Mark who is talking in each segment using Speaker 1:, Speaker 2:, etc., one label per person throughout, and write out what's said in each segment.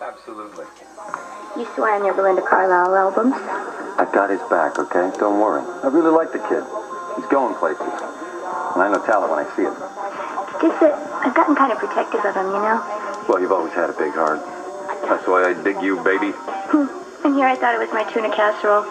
Speaker 1: Absolutely.
Speaker 2: You swear on your Belinda Carlisle albums?
Speaker 3: I got his back, okay? Don't worry. I really like the kid. He's going places. And I know talent when I see it.
Speaker 2: Just that I've gotten kind of protective of him, you know?
Speaker 3: Well, you've always had a big heart. That's why I dig you, baby.
Speaker 2: And here I thought it was my tuna casserole.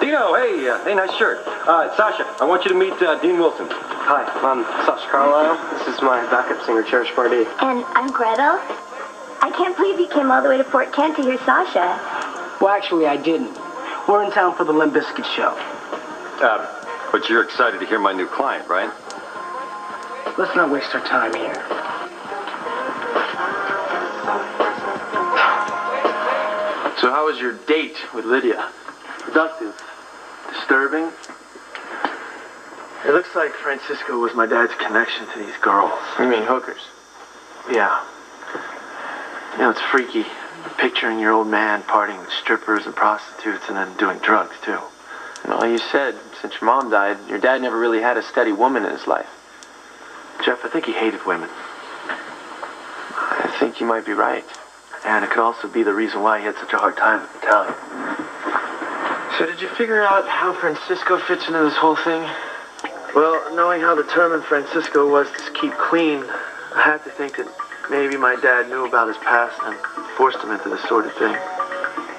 Speaker 3: Dino, hey, nice shirt. Sasha, I want you to meet Dean Wilson.
Speaker 4: Hi, I'm Sasha Carlisle. This is my backup singer, Cherish Pardee.
Speaker 2: And I'm Gretel. I can't believe you came all the way to Fort Kent to hear Sasha.
Speaker 5: Well, actually, I didn't. We're in town for the Limp Bizkit show.
Speaker 3: But you're excited to hear my new client, right?
Speaker 5: Let's not waste our time here.
Speaker 4: So how was your date with Lydia?
Speaker 6: Productive. Disturbing. It looks like Francisco was my dad's connection to these girls.
Speaker 4: You mean hookers?
Speaker 6: Yeah. You know, it's freaky. Picturing your old man partying with strippers and prostitutes and then doing drugs, too.
Speaker 4: Well, you said, since your mom died, your dad never really had a steady woman in his life.
Speaker 6: Jeff, I think he hated women.
Speaker 4: I think you might be right.
Speaker 6: And it could also be the reason why he had such a hard time with Natalia. So did you figure out how Francisco fits into this whole thing? Well, knowing how determined Francisco was to keep clean, I had to think that maybe my dad knew about his past and forced him into this sort of thing.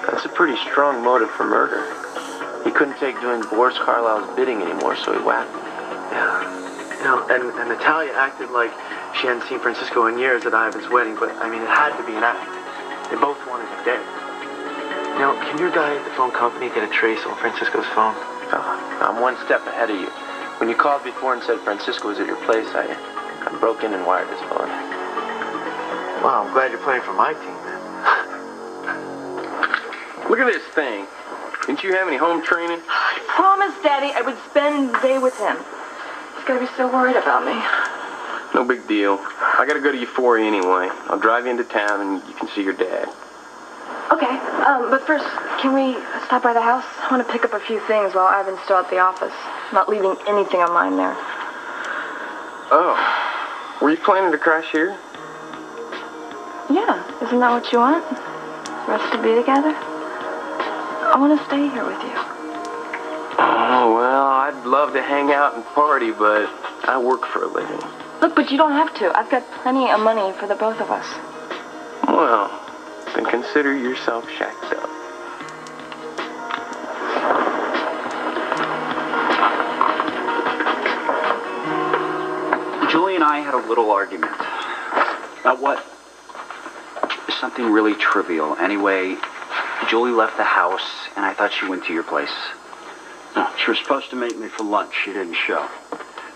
Speaker 4: That's a pretty strong motive for murder. He couldn't take doing Boris Carlyle's bidding anymore, so he whacked him.
Speaker 6: Yeah. You know, and Natalia acted like she hadn't seen Francisco in years at Ivan's wedding, but, I mean, it had to be an act. They both wanted him dead. You know, can your guy at the phone company get a trace on Francisco's phone?
Speaker 4: I'm one step ahead of you. When you called before and said Francisco was at your place, I broke in and wired his phone.
Speaker 6: Wow, I'm glad you're playing for my team, man.
Speaker 4: Look at this thing. Didn't you have any home training?
Speaker 7: I promised Daddy I would spend the day with him. He's gonna be so worried about me.
Speaker 4: No big deal. I gotta go to Euphoria anyway. I'll drive you into town and you can see your dad.
Speaker 7: Okay, but first, can we stop by the house? I want to pick up a few things while Ivan's still at the office. I'm not leaving anything of mine there.
Speaker 4: Oh, were you planning to crash here?
Speaker 7: Yeah, isn't that what you want? For us to be together? I want to stay here with you.
Speaker 4: Oh, well, I'd love to hang out and party, but I work for a living.
Speaker 7: Look, but you don't have to. I've got plenty of money for the both of us.
Speaker 4: Well, then consider yourself shacked up.
Speaker 8: Julie and I had a little argument. About what? Something really trivial. Anyway, Julie left the house, and I thought she went to your place.
Speaker 9: No, she was supposed to meet me for lunch. She didn't show.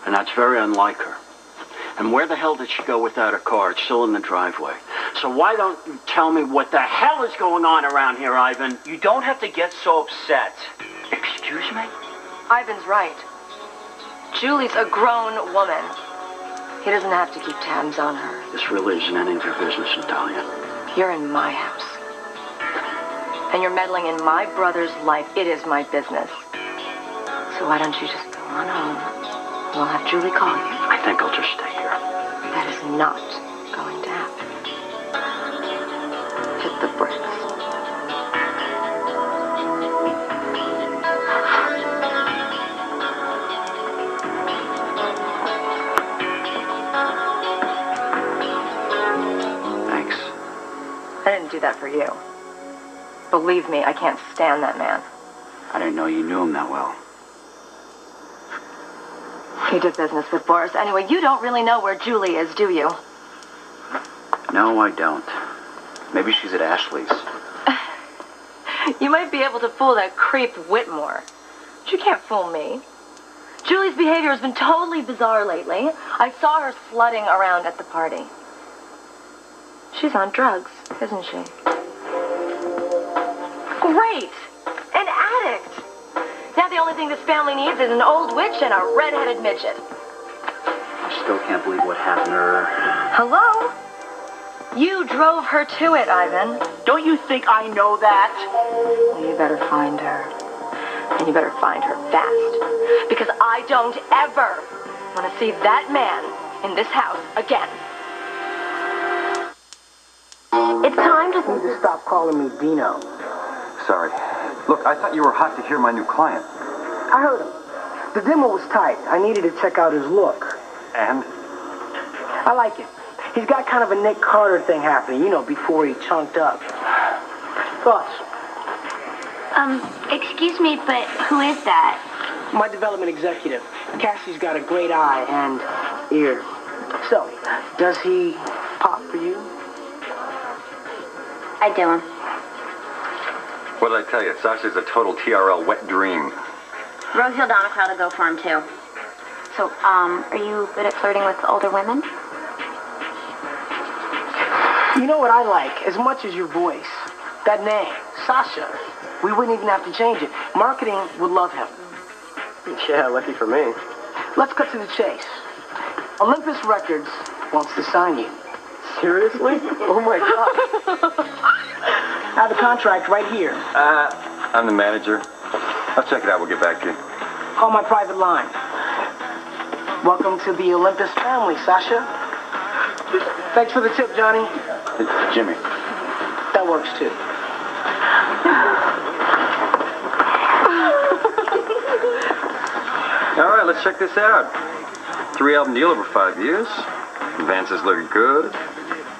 Speaker 9: And that's very unlike her. And where the hell did she go without her car? It's still in the driveway. So why don't you tell me what the hell is going on around here, Ivan?
Speaker 8: You don't have to get so upset.
Speaker 9: Excuse me?
Speaker 7: Ivan's right. Julie's a grown woman. He doesn't have to keep tabs on her.
Speaker 9: This really isn't any of your business, Natalia.
Speaker 7: You're in my house. And you're meddling in my brother's life. It is my business. So why don't you just go on home? We'll have Julie call you.
Speaker 9: I think I'll just stay here.
Speaker 7: That is not going to happen. Hit the bricks.
Speaker 8: Thanks.
Speaker 7: I didn't do that for you. Believe me, I can't stand that man.
Speaker 8: I didn't know you knew him that well.
Speaker 7: He did business with Boris. Anyway, you don't really know where Julie is, do you?
Speaker 8: No, I don't. Maybe she's at Ashley's.
Speaker 7: You might be able to fool that creep Whitmore, but you can't fool me. Julie's behavior has been totally bizarre lately. I saw her slutting around at the party. She's on drugs, isn't she? Great! An addict! Now the only thing this family needs is an old witch and a red-headed midget.
Speaker 8: I still can't believe what happened to her.
Speaker 7: Hello? You drove her to it, Ivan.
Speaker 5: Don't you think I know that?
Speaker 7: Well, you better find her. And you better find her fast. Because I don't ever want to see that man in this house again.
Speaker 2: It's time
Speaker 5: You need to stop calling me Dino.
Speaker 3: Sorry. Look, I thought you were hot to hear my new client.
Speaker 5: I heard him. The demo was tight. I needed to check out his look.
Speaker 3: And?
Speaker 5: I like it. He's got kind of a Nick Carter thing happening, you know, before he chunked up. Thoughts?
Speaker 2: Excuse me, but who is that?
Speaker 5: My development executive. Cassie's got a great eye and ear. So, does he pop for you?
Speaker 2: I do him.
Speaker 3: What did I tell you? Sasha's a total TRL wet dream.
Speaker 2: Rose Hill Donna crowd will go for him, too. So, are you good at flirting with older women?
Speaker 5: You know what I like as much as your voice? That name, Sasha. We wouldn't even have to change it. Marketing would love him.
Speaker 6: Yeah, lucky for me.
Speaker 5: Let's cut to the chase. Olympus Records wants to sign you.
Speaker 6: Seriously? Oh my God.
Speaker 5: I have a contract right here.
Speaker 3: I'm the manager. I'll check it out. We'll get back to you.
Speaker 5: Call my private line. Welcome to the Olympus family, Sasha. Thanks for the tip, Johnny.
Speaker 3: It's Jimmy.
Speaker 5: That works too.
Speaker 3: All right, let's check this out. 3-album deal over 5 years. Advances look good.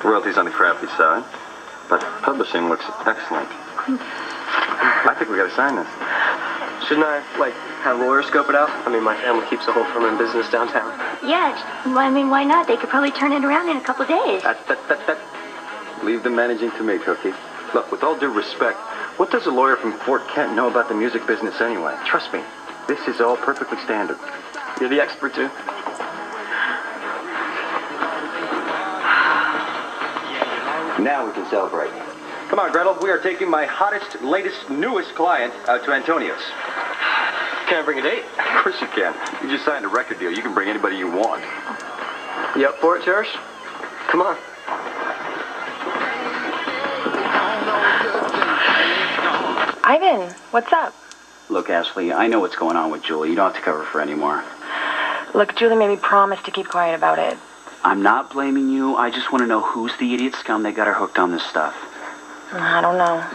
Speaker 3: Royalties on the crafty side. But publishing looks excellent. I think we gotta sign this.
Speaker 6: Shouldn't I, have lawyers scope it out? I mean, my family keeps a whole firm in business downtown.
Speaker 2: Yeah, I mean, why not? They could probably turn it around in a couple days.
Speaker 3: Leave the managing to me, Cookie. Look, with all due respect, what does a lawyer from Fort Kent know about the music business anyway? Trust me, this is all perfectly standard.
Speaker 6: You're the expert, too.
Speaker 3: Now we can celebrate. Come on, Gretel. We are taking my hottest, latest, newest client out to Antonio's.
Speaker 6: Can I bring a date?
Speaker 3: Of course you can. You just signed a record deal. You can bring anybody you want.
Speaker 6: You up for it, Cherish? Come on.
Speaker 7: Ivan, what's up?
Speaker 8: Look, Ashley, I know what's going on with Julie. You don't have to cover for anymore.
Speaker 7: Look, Julie made me promise to keep quiet about it.
Speaker 8: I'm not blaming you. I just want to know who's the idiot scum that got her hooked on this stuff.
Speaker 7: I don't know.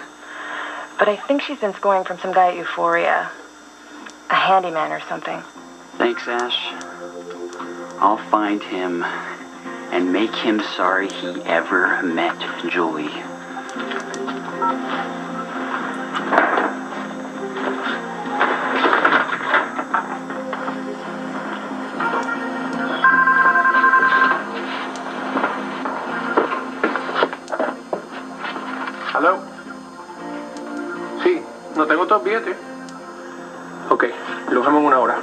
Speaker 7: But I think she's been scoring from some guy at Euphoria. A handyman or something.
Speaker 8: Thanks, Ash. I'll find him and make him sorry he ever met Julie.
Speaker 6: ¿Aló? Sí, no tengo todo el billete. Ok, lo dejamos en una hora.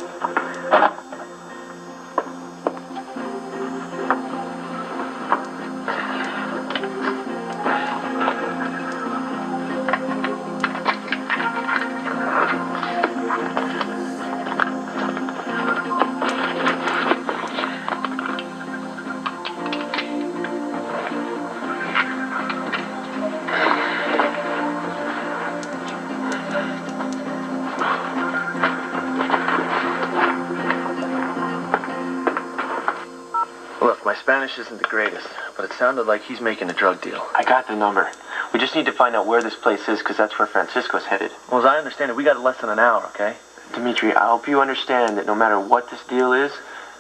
Speaker 6: Look, my Spanish isn't the greatest, but it sounded like he's making a drug deal.
Speaker 4: I got the number. We just need to find out where this place is, because that's where Francisco's headed.
Speaker 6: Well, as I understand it, we got less than an hour, okay?
Speaker 4: Dimitri, I hope you understand that no matter what this deal is,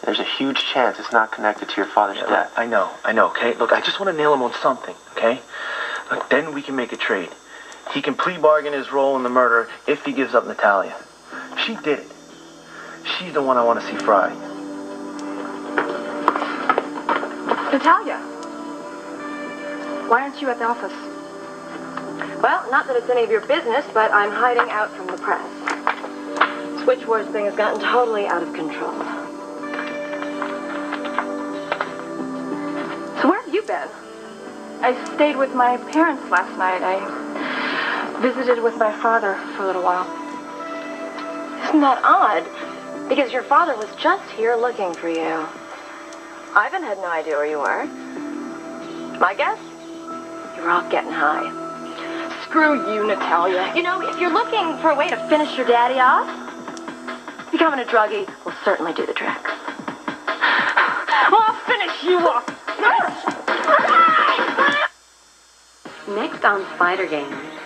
Speaker 4: there's a huge chance it's not connected to your father's death.
Speaker 6: I know, okay? Look, I just want to nail him on something, okay? Look, then we can make a trade. He can plea bargain his role in the murder if he gives up Natalia. She did it. She's the one I want to see fry.
Speaker 7: Natalia, why aren't you at the office? Well, not that it's any of your business, but I'm hiding out from the press. Switchboard thing has gotten totally out of control. So where have you been? I stayed with my parents last night. I visited with my father for a little while. Isn't that odd? Because your father was just here looking for you. Ivan had no idea where you were. My guess? You were off getting high. Screw you, Natalia. You know, if you're looking for a way to finish your daddy off, becoming a druggie will certainly do the trick. Well, I'll finish you off.
Speaker 1: Next on Spyder Games.